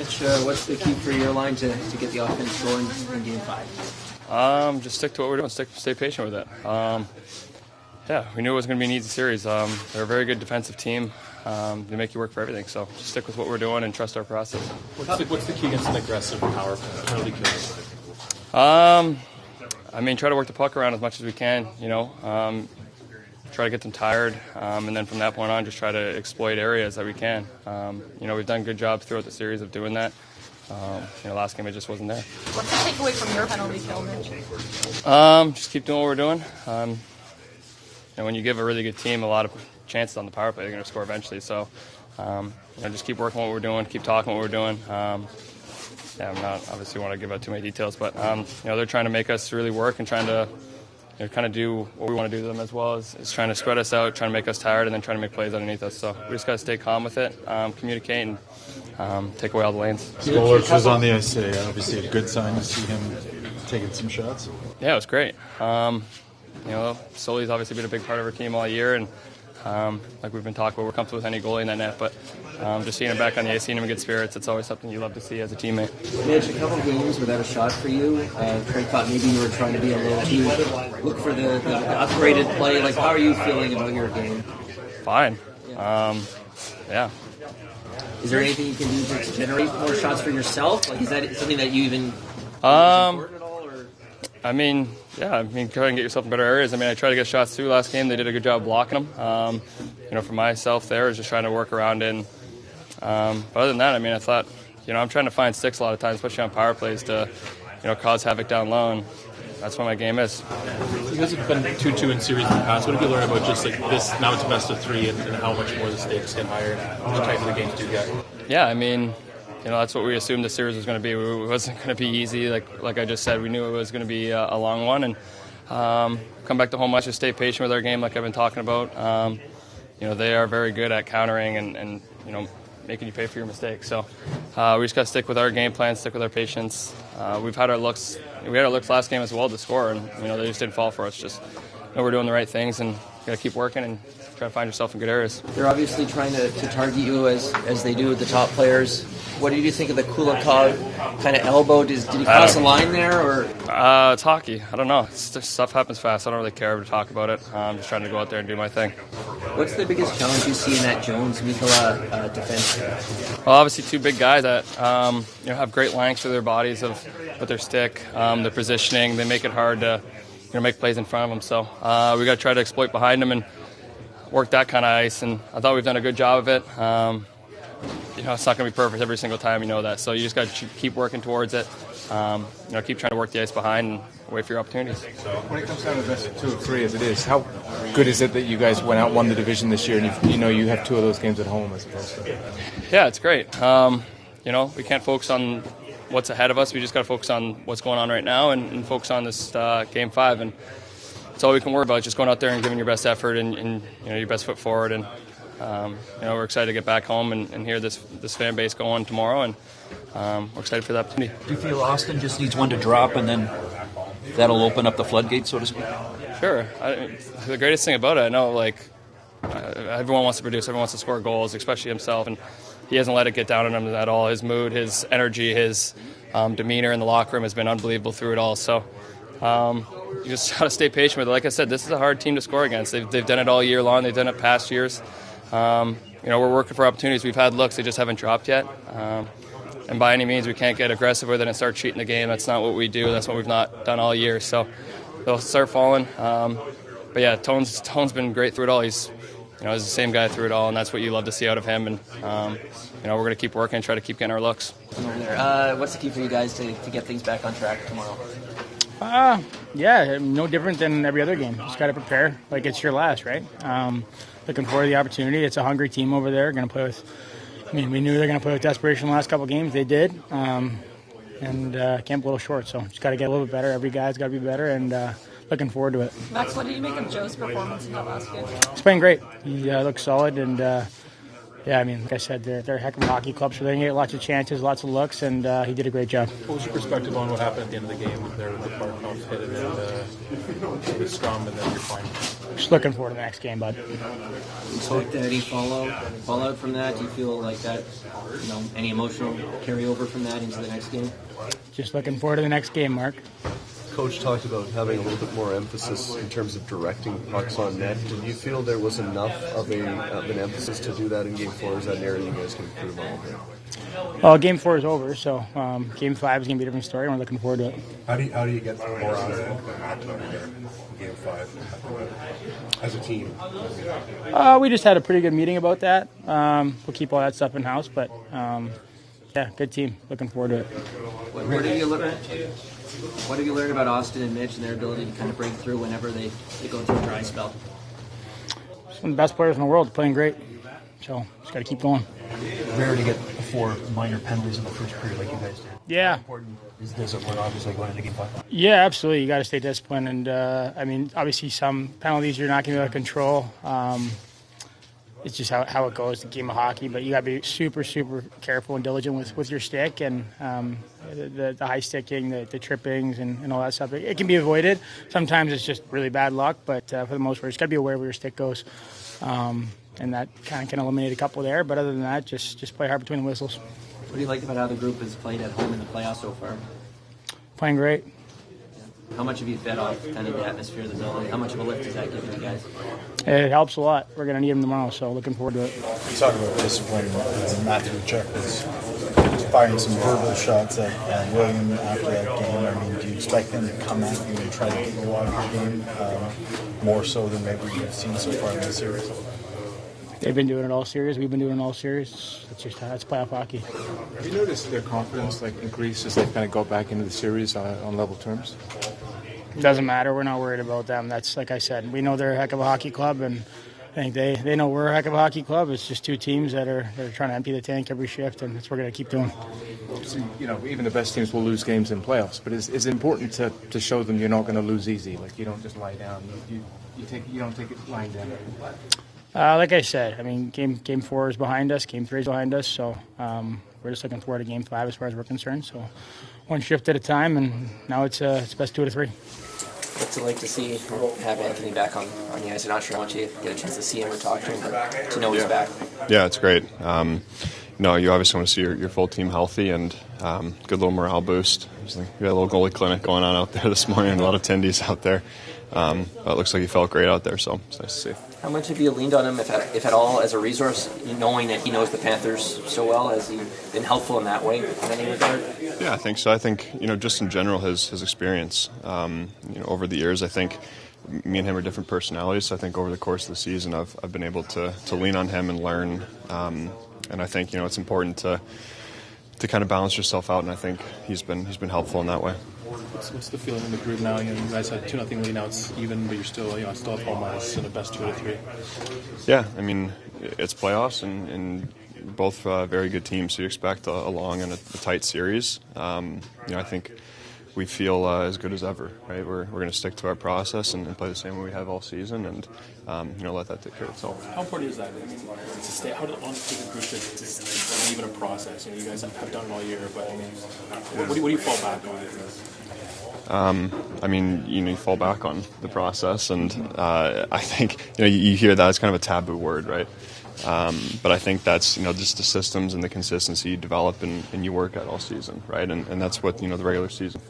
Mitch, what's the key for your line to get the offense going in Game 5? Just stick to what we're doing. Stay patient with it. Yeah, we knew it was going to be an easy series. They're a very good defensive team. They make you work for everything. So just stick with what we're doing and trust our process. What's the key against an aggressive power penalty kill? Try to work the puck around as much as we can. Try to get them tired, and then from that point on, just try to exploit areas that we can. We've done a good job throughout the series of doing that. Last game it just wasn't there. What's the takeaway from your penalty kill, Mitch? Just keep doing what we're doing. When you give a really good team a lot of chances on the power play, they're going to score eventually. So, just keep working what we're doing, keep talking what we're doing. I'm not obviously want to give out too many details, but they're trying to make us really work and trying to kind of do what we want to do to them as well as trying to spread us out, trying to make us tired, and then trying to make plays underneath us. So we just got to stay calm with it, communicate, and take away all the lanes. Skolars was on the ice today. Obviously a good sign to see him taking some shots. Yeah, it was great. Sully's obviously been a big part of our team all year, and like we've been talking about, we're comfortable with any goalie in that net, but just seeing him back on the ice, seeing him in good spirits, it's always something you love to see as a teammate. Mitch, a couple of games without a shot for you. Craig thought maybe you were trying to be a little too look for the upgraded play. Like, how are you feeling about your game? Fine. Yeah. Is there anything you can do to generate more shots for yourself? Like, is that something that you even support at all? Or? Go ahead and get yourself in better areas. I tried to get shots through last game. They did a good job blocking them. For myself there is just trying to work around in. But other than that, I thought, I'm trying to find sticks a lot of times, especially on power plays to, cause havoc down low. And that's what my game is. You guys have been 2-2 in series in the past. What have you learned about just like this? Now it's best of 3 and how much more the stakes get higher and how tighter the games do get. Yeah, that's what we assumed the series was going to be. It wasn't going to be easy. Like I just said, we knew it was going to be a long one. And come back to home ice, just stay patient with our game like I've been talking about. They are very good at countering and making you pay for your mistakes. So we just got to stick with our game plan, stick with our patience. We had our looks last game as well to score, and they just didn't fall for us. Just we're doing the right things, and got to keep working and try to find yourself in good areas. They're obviously trying to target you as they do with the top players. What did you think of the Kulikov kind of elbow? Did he cross a line there, or? It's hockey. I don't know. Stuff happens fast. I don't really care to talk about it. I'm just trying to go out there and do my thing. What's the biggest challenge you see in that Jones-Mikkola defense? Well, obviously two big guys that have great lengths for their bodies with their stick, their positioning. They make it hard to make plays in front of them. So we got to try to exploit behind them and work that kind of ice. And I thought we've done a good job of it. It's not going to be perfect every single time, that. So you just got to keep working towards it. Keep trying to work the ice behind and wait for your opportunities. When it comes down to the best of 2 or 3 as it is, how good is it that you guys went out and won the division this year and you have 2 of those games at home as opposed to? Yeah, it's great. We can't focus on what's ahead of us. We just got to focus on what's going on right now and focus on this Game 5. And that's all we can worry about, just going out there and giving your best effort and your best foot forward. And we're excited to get back home and hear this fan base go on tomorrow, and we're excited for the opportunity. Do you feel Austin just needs one to drop and then that'll open up the floodgates, so to speak? Sure. The greatest thing about it, I know, everyone wants to produce, everyone wants to score goals, especially himself, and he hasn't let it get down on him at all. His mood, his energy, his demeanor in the locker room has been unbelievable through it all. So you just got to stay patient with it. Like I said, this is a hard team to score against. They've done it all year long. They've done it past years. We're working for opportunities. We've had looks. They just haven't dropped yet. And by any means, we can't get aggressive with it and start cheating the game. That's not what we do. That's what we've not done all year. So they'll start falling. But yeah, Tone's been great through it all. He's the same guy through it all, and that's what you love to see out of him. And we're going to keep working and try to keep getting our looks. What's the key for you guys to get things back on track tomorrow? No different than every other game. Just got to prepare like it's your last, right? Looking forward to the opportunity. It's a hungry team over there. Going to play with. We knew they were going to play with desperation the last couple of games. They did, and came up a little short. So just got to get a little bit better. Every guy's got to be better, and looking forward to it. Max, what did you make of Joe's performance in that last game? He's playing great. He looks solid, and like I said, they're a heck of a hockey club, so they're going to get lots of chances, lots of looks, and he did a great job. What was your perspective on what happened at the end of the game with the Barkhoff hit and the scrum and then your final? just looking forward to the next game, bud. Expect any fallout from that? Do you feel like that, any emotional carryover from that into the next game? Just looking forward to the next game, Mark. Coach talked about having a little bit more emphasis in terms of directing pucks on net. Did you feel there was enough of an emphasis to do that in Game 4? Is that an area you guys can improve on? Well, Game 4 is over, so Game 5 is going to be a different story, and we're looking forward to it. How do you get more out of it than that in Game 5 as a team? We just had a pretty good meeting about that. We'll keep all that stuff in-house, but yeah, good team. Looking forward to it. What have you learned about Austin and Mitch and their ability to kind of break through whenever they go through a dry spell? Some of the best players in the world, playing great. So just got to keep going. Rare to get 4 minor penalties in the first period like you guys did. Yeah. How important is this when obviously going into Game 5? Yeah, absolutely. You got to stay disciplined, and obviously some penalties you're not going to be able to control. It's just how it goes, the game of hockey. But you got to be super, super careful and diligent with your stick and the high sticking, the trippings, and all that stuff. It can be avoided. Sometimes it's just really bad luck, but for the most part, you just got to be aware where your stick goes. And that kind of can eliminate a couple there. But other than that, just play hard between the whistles. What do you like about how the group has played at home in the playoffs so far? Playing great. How much have you fed off kind of the atmosphere of the building? How much of a lift has that given you guys? It helps a lot. We're going to need them tomorrow, so looking forward to it. You talk about discipline. Matthew Chuck was firing some verbal shots at William after that game. I mean, do you expect them to come at you and try to get you off your game more so than maybe you've seen so far in the series? They've been doing it all series. We've been doing it all series. That's playoff hockey. Have you noticed their confidence increase as they kind of go back into the series on level terms? It doesn't matter. We're not worried about them. That's like I said. We know they're a heck of a hockey club, and I think they know we're a heck of a hockey club. It's just two teams that are trying to empty the tank every shift, and that's what we're going to keep doing. So, even the best teams will lose games in playoffs, but it's important to show them you're not going to lose easy. Like, you don't just lie down. You don't take it lying down. Like I said, I mean, game 4 is behind us. Game 3 is behind us. So we're just looking forward to Game 5 as far as we're concerned. So one shift at a time, and now it's best 2 out of 3. What's it like to have Anthony back on the ice? I'm not sure how much you get a chance to see him or talk to him, but to know he's back. Yeah, it's great. You obviously want to see your full team healthy and good little morale boost. We had a little goalie clinic going on out there this morning, a lot of tendies out there. But it looks like he felt great out there, so it's nice to see. How much have you leaned on him, if at all, as a resource, knowing that he knows the Panthers so well? Has he been helpful in that way, in any regard? Yeah, I think so. I think, just in general, his experience, over the years, I think me and him are different personalities. So I think over the course of the season, I've been able to lean on him and learn. And I think, it's important to kind of balance yourself out, and I think he's been helpful in that way. What's the feeling in the group now? You guys had 2-0 lead. Now it's even, but you're still still at home ice in the best 2 out of 3. Yeah, I mean, it's playoffs and both very good teams. So you expect a long and a tight series. I think we feel as good as ever. Right, we're going to stick to our process and play the same way we have all season, and let that take care of itself. How important is that? I mean, to stay. How long does it take a group to believe in a process? You guys have done it all year, but I mean, what do you fall back on? You fall back on the process, and I think you hear that it's kind of a taboo word, right? But I think that's just the systems and the consistency you develop and you work at all season, right? And that's what the regular season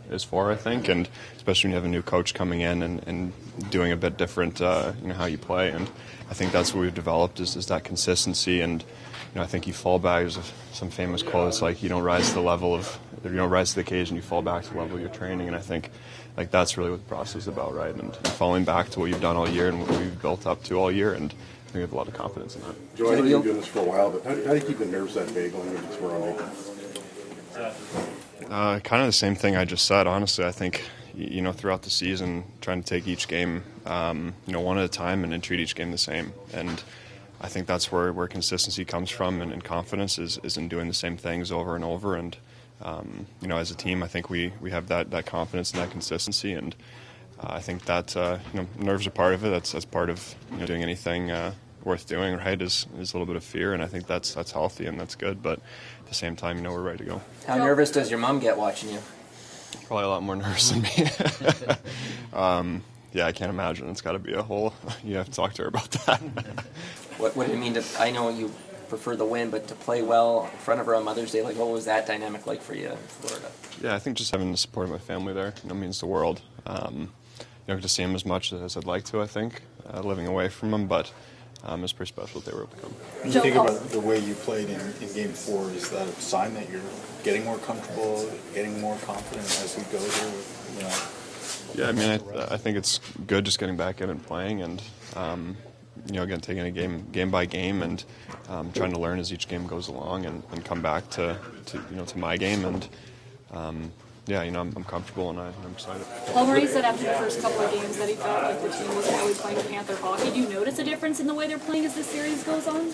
is for, I think, and especially when you have a new coach coming in and doing a bit different, how you play, and I think that's what we've developed is that consistency. And I think you fall back. There's some famous quote. It's like you don't rise to the occasion. You fall back to the level of your training. And I think that's really what the process is about, right? And falling back to what you've done all year and what we've built up to all year. And I think we have a lot of confidence in that. Joe, I know you've been doing this for a while, but how do you keep the nerves that bay going into tomorrow night? Kind of the same thing I just said. Honestly, I think throughout the season, trying to take each game one at a time and treat each game the same. And I think that's where consistency comes from, and confidence is in doing the same things over and over. And as a team, I think we have that confidence and that consistency, and I think that nerves are part of it. That's part of doing anything worth doing. Right, is a little bit of fear, and I think that's healthy and that's good. But at the same time, we're ready to go. How nervous does your mom get watching you? Probably a lot more nervous than me. Yeah, I can't imagine. It's got to be a whole. You have to talk to her about that. What did it mean to? I know you prefer the win, but to play well in front of her on Mother's Day, like what was that dynamic like for you in Florida? Yeah, I think just having the support of my family there, means the world. To see them as much as I'd like to. I think living away from them, but it's pretty special that they were able to come. When you think about the way you played in Game 4, is that a sign that you're getting more comfortable, getting more confident as we go here? Yeah, I mean, I think it's good just getting back in and playing, and again taking it game by game, and trying to learn as each game goes along, and come back to my game, and I'm comfortable and I'm excited. Paul Murray said after the first couple of games that he felt like the team wasn't really playing Panther hockey. Do you notice a difference in the way they're playing as this series goes on?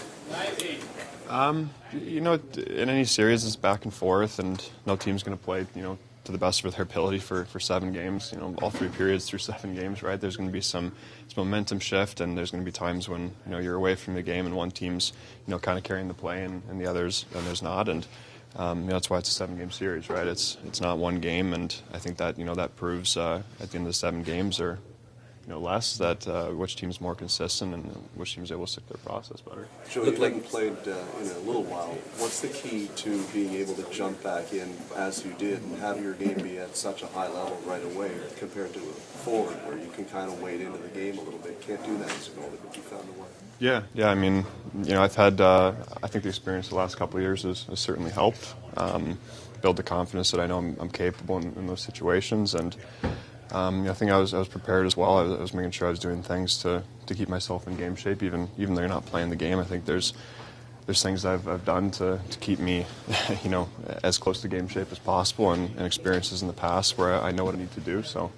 In any series, it's back and forth, and no team's going to play, to the best of their ability for 7 games. All 3 periods through 7 games, right? There's going to be some momentum shift, and there's going to be times when you're away from the game and one team's kind of carrying the play and the others and there's not, and that's why it's a 7-game series, right? It's not one game, and I think that that proves at the end of the 7 games or less that which team's more consistent and which team's able to stick to their process better. Joe, you haven't played in a little while. What's the key to being able to jump back in as you did and have your game be at such a high level right away compared to a forward where you can kind of wade into the game a little bit? Can't do that as a goalie, but you found a way. Yeah. I mean, I've had I think the experience the last couple of years has certainly helped build the confidence that I know I'm capable in those situations, and I think I was prepared as well. I was making sure I was doing things to keep myself in game shape, even though you're not playing the game. I think there's things I've done to keep me, as close to game shape as possible, and experiences in the past where I know what I need to do. So,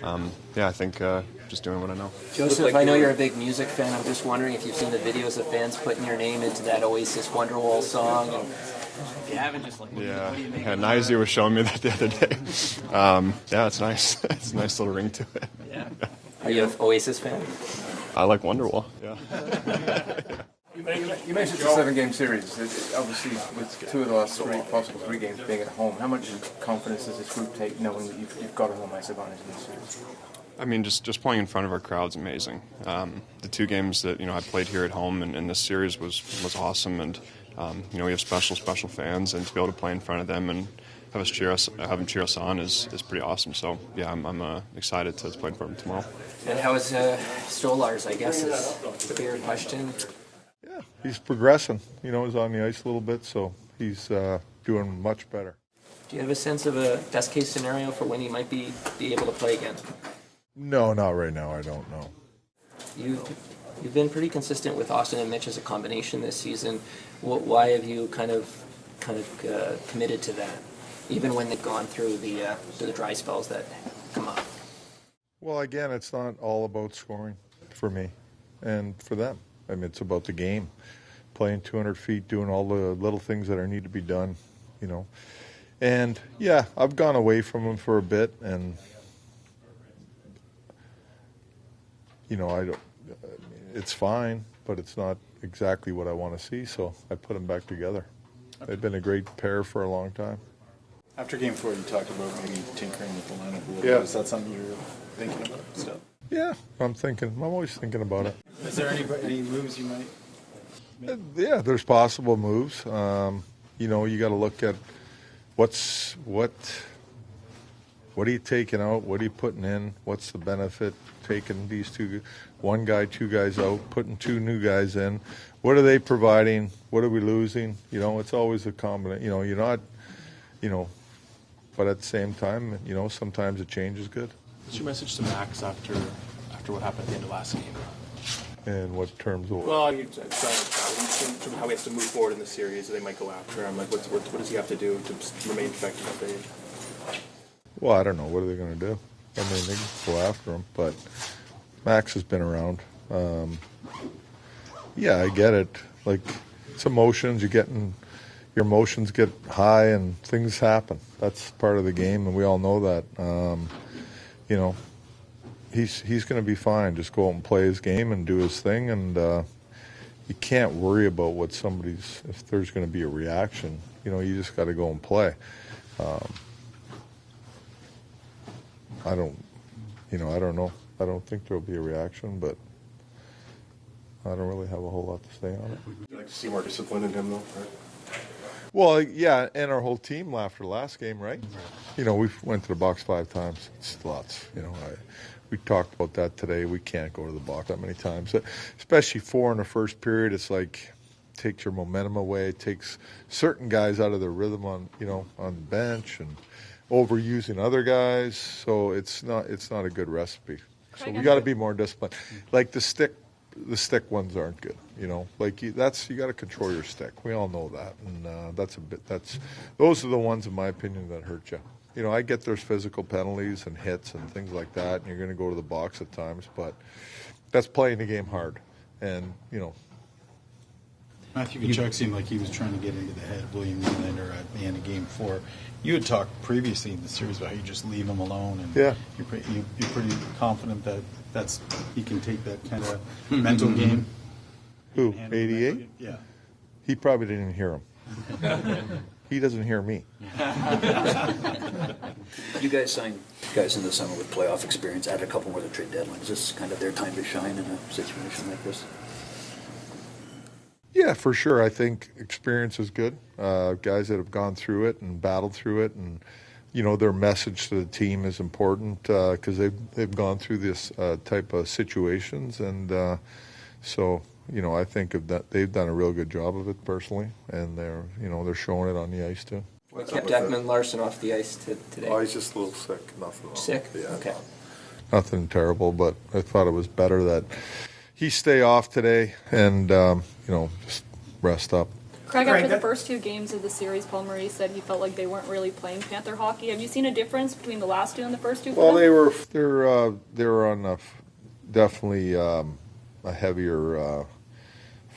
I think just doing what I know. Joseph, I know you're a big music fan. I'm just wondering if you've seen the videos of fans putting your name into that Oasis Wonderwall song. And if you haven't, just what do you make of Nizy was showing me that the other day. It's nice. It's a nice little ring to it. Yeah. Are you an Oasis fan? I like Wonderwall. Yeah. You mentioned it's a 7-game series. Obviously, with 2 of the last 3 possible 3 games being at home, how much confidence does this group take knowing that you've got a home ice advantage in this series? I mean, just playing in front of our crowd's amazing. The 2 games that I played here at home and this series was awesome, and we have special fans, and to be able to play in front of them and have them cheer us on is pretty awesome. So yeah, I'm excited to play in front of them tomorrow. And how is Stolarz? I guess is the bigger question. Yeah, he's progressing. He's on the ice a little bit, so he's doing much better. Do you have a sense of a best case scenario for when he might be able to play again? No, not right now. I don't know. You've been pretty consistent with Austin and Mitch as a combination this season. Why have you kind of committed to that, even when they've gone through the dry spells that come up? Well, again, it's not all about scoring for me and for them. I mean, it's about the game, playing 200 feet, doing all the little things that need to be done, And yeah, I've gone away from them for a bit, and I don't. It's fine, but it's not exactly what I want to see. So I put them back together. They've been a great pair for a long time. After Game 4, you talked about maybe tinkering with the lineup a little Yeah. bit. Is that something you're thinking about still? Yeah, I'm always thinking about it. Is there any moves you might make? Yeah, there's possible moves. You got to look at what are you taking out? What are you putting in? What's the benefit taking these 1 guy, 2 guys out, putting 2 new guys in? What are they providing? What are we losing? It's always a combination. You're not, but at the same time, sometimes a change is good. What's your message to Max after what happened at the end of last game? In what terms of what? Well, in terms of how he has to move forward in the series, they might go after him. Like, what does he have to do to remain effective at the age? Well, I don't know. What are they going to do? I mean, they can go after him, but Max has been around. Yeah, I get it. Like, it's emotions. Your emotions get high and things happen. That's part of the game, and we all know that. He's going to be fine. Just go out and play his game and do his thing, and you can't worry about if there's going to be a reaction. You just got to go and play. I don't know. I don't think there'll be a reaction, but I don't really have a whole lot to say on it. Would you like to see more discipline in him, though? Right? Well, yeah, and our whole team after the last game, right? You know, we went to the box 5 times. It's lots, you know. We talked about that today. We can't go to the box that many times, especially 4 in the first period. It's like takes your momentum away. It takes certain guys out of their rhythm on the bench and overusing other guys. So it's not a good recipe. So we got to be more disciplined. Like the stick ones aren't good. You know, like you got to control your stick. We all know that, and those are the ones, in my opinion, that hurt you. You know, I get there's physical penalties and hits and things like that, and you're going to go to the box at times, but that's playing the game hard. And, you know. Matthew Tkachuk seemed like he was trying to get into the head of William Nylander at the end of Game 4. You had talked previously in the series about how you just leave him alone, and yeah. you're pretty confident that he can take that kind of mental game. Who, 88? Yeah. He probably didn't even hear him. He doesn't hear me. You guys signed guys in the summer with playoff experience, added a couple more to the trade deadline. Is this kind of their time to shine in a situation like this? Yeah, for sure. I think experience is good. Guys that have gone through it and battled through it, and you know their message to the team is important because they've gone through this type of situations, and so you know I think that they've done a real good job of it personally, and they're showing it on the ice too. We kept Ekman Larson off the ice today. Oh, he's just a little sick. Nothing wrong. Sick? Yeah. Okay. Nothing terrible, but I thought it was better that he stay off today and just rest up. Craig, after the first 2 games of the series, Paul Maurice said he felt like they weren't really playing Panther hockey. Have you seen a difference between the last 2 and the first 2? Well, they were on definitely a heavier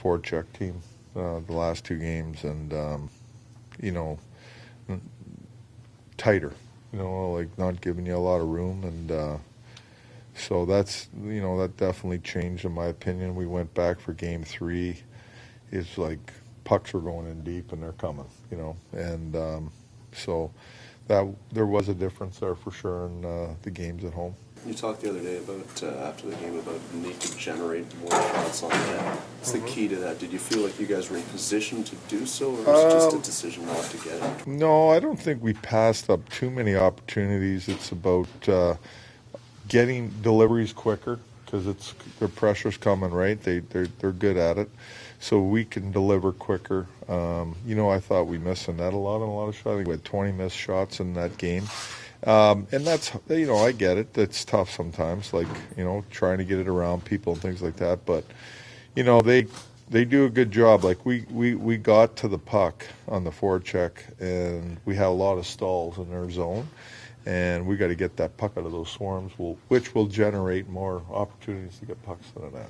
forecheck team the last 2 games, and tighter. Like not giving you a lot of room, and so that definitely changed in my opinion. We went back for Game 3. It's like pucks were going in deep and they're coming, and so that there was a difference there for sure in the games at home. You talked the other day about after the game about the need to generate more shots on net. What's the key to that? Did you feel like you guys were in position to do so, or was it just a decision not to get it? No, I don't think we passed up too many opportunities. It's about getting deliveries quicker because the pressure's coming, right? They're good at it, so we can deliver quicker. I thought we missed the net a lot of shots. I think we had 20 missed shots in that game. And that's, I get it. That's tough sometimes, like, trying to get it around people and things like that. But, they do a good job. Like, we got to the puck on the forecheck, and we had a lot of stalls in their zone. And we got to get that puck out of those swarms, which will generate more opportunities to get pucks to the net.